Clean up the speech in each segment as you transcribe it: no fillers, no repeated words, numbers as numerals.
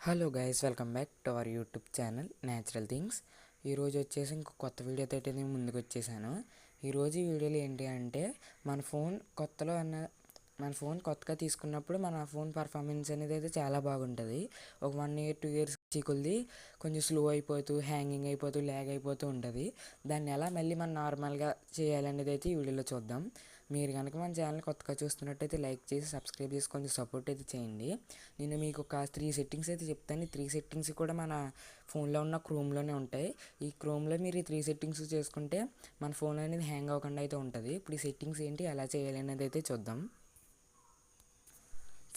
Hello guys, welcome back to our YouTube channel natural things. ఈరోజు వచ్చేసి ఇంకో కొత్త వీడియోతో అయితే నేను ముందుకు వచ్చేసాను. ఈరోజు ఈ వీడియోలో ఏంటి అంటే మన ఫోన్ కొత్తగా తీసుకున్నప్పుడు మన ఫోన్ పర్ఫార్మెన్స్ అనేది అయితే చాలా బాగుంటుంది. ఒక 1 year 2 years కొద్ది కొంచెం స్లో అయిపోతూ, హ్యాంగింగ్ అయిపోతూ, ల్యాగ్ అయిపోతూ ఉంటుంది. దాన్ని ఎలా మళ్ళీ మనం నార్మల్గా చేయాలనేది అయితే ఈ వీడియోలో చూద్దాం. మీరు కనుక మన ఛానల్ కొత్తగా చూస్తున్నట్టయితే లైక్ చేసి సబ్స్క్రైబ్ చేసి కొంచెం సపోర్ట్ అయితే చేయండి. నేను మీకు ఒక 3 సెట్టింగ్స్ అయితే చెప్తాను. ఈ 3 సెట్టింగ్స్ కూడా మన ఫోన్లో ఉన్న క్రోమ్లోనే ఉంటాయి. ఈ క్రోమ్లో మీరు ఈ 3 సెట్టింగ్స్ చేసుకుంటే మన ఫోన్ అనేది హ్యాంగ్ అవ్వకుండా అయితే ఉంటుంది. ఇప్పుడు ఈ సెట్టింగ్స్ ఏంటి, ఎలా చేయాలి అనేది అయితే చూద్దాం.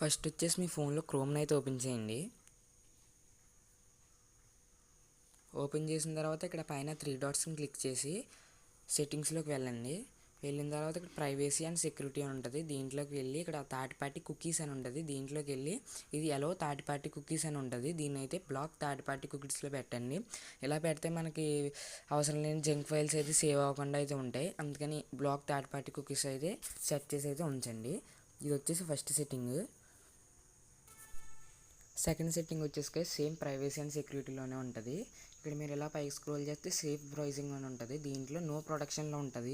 ఫస్ట్ వచ్చేసి మీ ఫోన్లో క్రోమ్ని అయితే ఓపెన్ చేయండి. ఓపెన్ చేసిన తర్వాత ఇక్కడ పైన 3 dotsని క్లిక్ చేసి సెట్టింగ్స్లోకి వెళ్ళండి. వెళ్ళిన తర్వాత ఇక్కడ ప్రైవసీ అండ్ సెక్యూరిటీ అని ఉంటుంది. దీంట్లోకి వెళ్ళి ఇక్కడ థర్డ్ పార్టీ కుకీస్ అని ఉంటుంది. దీంట్లోకి వెళ్ళి ఇది ఎలో థర్డ్ పార్టీ కుకీస్ అని ఉంటుంది. దీన్ని అయితే బ్లాక్ థర్డ్ పార్టీ కుకీస్లో పెట్టండి. ఇలా పెడితే మనకి అవసరం లేని జంక్ ఫైల్స్ అయితే సేవ్ అవ్వకుండా అయితే ఉంటాయి. అందుకని బ్లాక్ థర్డ్ పార్టీ కుకీస్ అయితే సెట్ చేసి అయితే ఉంచండి. ఇది వచ్చేసి ఫస్ట్ సెట్టింగ్. సెకండ్ సెట్టింగ్ వచ్చేసి సేమ్ ప్రైవసీ అండ్ సెక్యూరిటీలోనే ఉంటుంది. ఇక్కడ మీరు ఇలా పైకి స్క్రోల్ చేస్తే సేఫ్ బ్రౌజింగ్ అని ఉంటుంది. దీంట్లో నో ప్రొటెక్షన్లో ఉంటుంది.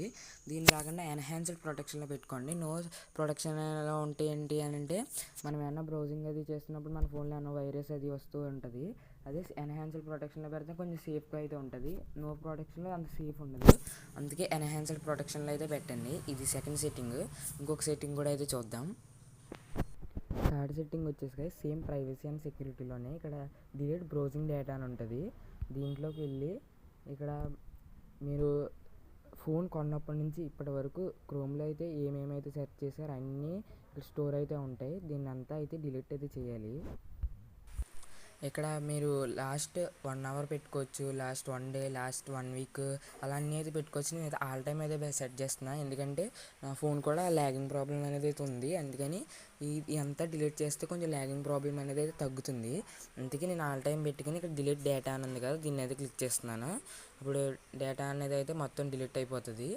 దీని కాకుండా ఎన్హాన్స్డ్ ప్రొటెక్షన్లో పెట్టుకోండి. నో ప్రొటెక్షన్లో ఉంటే ఏంటి అని అంటే మనం ఏమన్నా బ్రౌజింగ్ అది చేస్తున్నప్పుడు మన ఫోన్లో ఏమన్నా వైరస్ అది వస్తూ ఉంటుంది. అదే ఎన్హాన్స్డ్ ప్రొటెక్షన్లో పెడితే కొంచెం సేఫ్గా అయితే ఉంటుంది. నో ప్రొటెక్షన్లో అంత సేఫ్ ఉండదు. అందుకే ఎన్హాన్స్డ్ ప్రొటెక్షన్లో అయితే పెట్టండి. ఇది సెకండ్ సెట్టింగ్. ఇంకొక సెట్టింగ్ కూడా అయితే చూద్దాం. థర్డ్ సెట్టింగ్ వచ్చేసి సేమ్ ప్రైవసీ అండ్ సెక్యూరిటీలోనే ఇక్కడ డిలీట్ బ్రౌజింగ్ డేటా అని ఉంటుంది. దీంట్లోకి వెళ్ళి ఇక్కడ మీరు ఫోన్ కొన్నప్పటి నుంచి ఇప్పటి వరకు క్రోమ్లో అయితే ఏమేమైతే సెర్చ్ చేశారో అన్నీ ఇక్కడ స్టోర్ అయితే ఉంటాయి. దీన్ని అంతా అయితే డిలీట్ అయితే చేయాలి. ఇక్కడ మీరు లాస్ట్ 1 hour పెట్టుకోవచ్చు, లాస్ట్ 1 day, లాస్ట్ 1 week అలా అన్నీ అయితే పెట్టుకోవచ్చు. నేను అయితే ఆల్ టైమ్ అయితే సెట్ చేస్తున్నాను, ఎందుకంటే నా ఫోన్ కూడా ల్యాగింగ్ ప్రాబ్లం అనేది అయితే ఉంది. అందుకని ఇదంతా డిలీట్ చేస్తే కొంచెం ల్యాగింగ్ ప్రాబ్లం అనేది అయితే తగ్గుతుంది. అందుకే నేను ఆల్ టైమ్ పెట్టుకుని ఇక్కడ డిలీట్ డేటా అని ఉంది కదా, దీన్ని అయితే క్లిక్ చేస్తున్నాను. ఇప్పుడు డేటా అనేది అయితే మొత్తం డిలీట్ అయిపోతుంది.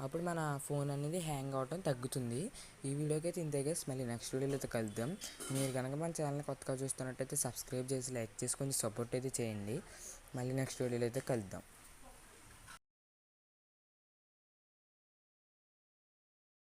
అప్పుడు మన ఫోన్ అనేది హ్యాంగ్ అవ్వడం తగ్గుతుంది. ఈ వీడియోకి అయితే ఇంతే గైస్. మళ్ళీ నెక్స్ట్ వీడియోలో అయితే కలుద్దాం. మీరు కనుక మన ఛానల్ని కొత్తగా చూస్తున్నట్టయితే సబ్స్క్రైబ్ చేసి లైక్ చేసి కొంచెం సపోర్ట్ అయితే చేయండి. మళ్ళీ నెక్స్ట్ వీడియోలో అయితే కలుద్దాం.